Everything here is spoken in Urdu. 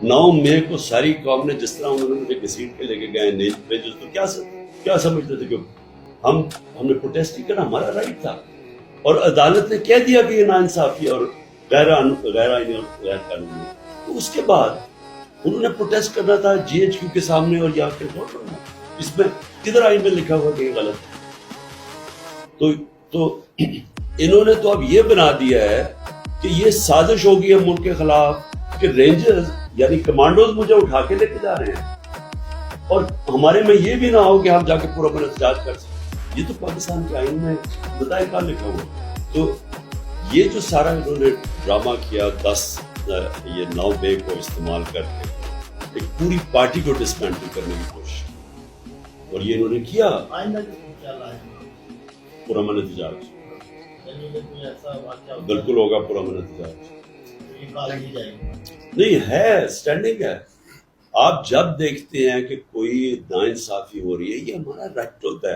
9 مئی کو ساری قوم نے جس طرح انہوں نے مجھے گھسیٹ کے لے کے گئے نیل پیجز، تو کیا سمجھتے تھے کہ ہم نے پروٹیسٹ کرنا ہمارا رائٹ تھا، اور عدالت نے کہہ دیا کہ یہ ناانصافی اور غیر آئینی اور غیر قانونی. تو اس کے بعد انہوں نے پروٹیسٹ کرنا تھا جی ایچ کیو کے سامنے اور یہاں کے روڈ میں. اس میں کدھر آئین میں لکھا ہوا کہ یہ غلط ہے؟ تو انہوں نے تو اب یہ بنا دیا ہے کہ یہ سازش ہوگی ہے ملک کے خلاف کہ رینجرز یعنی کمانڈوز مجھے اٹھا کے لے کے جا رہے ہیں، اور ہمارے میں یہ بھی نہ ہو کہ ہم جا کے پورا احتجاج کر سکیں. یہ تو پاکستان کے آئین میں بتائے کہاں لکھا ہوا. تو یہ جو سارا انہوں نے ڈرامہ کیا 9 مئی کو استعمال کر کے ایک پوری پارٹی کو ڈسمینٹل کرنے کی کوشش، اور یہ انہوں نے کیا. پرامن احتجاج بالکل ہوگا، پرامن احتجاج نہیں ہے، سٹینڈنگ ہے. آپ جب دیکھتے ہیں کہ کوئی ناانصافی ہو رہی ہے، یہ ہمارا رائٹ ہوتا ہے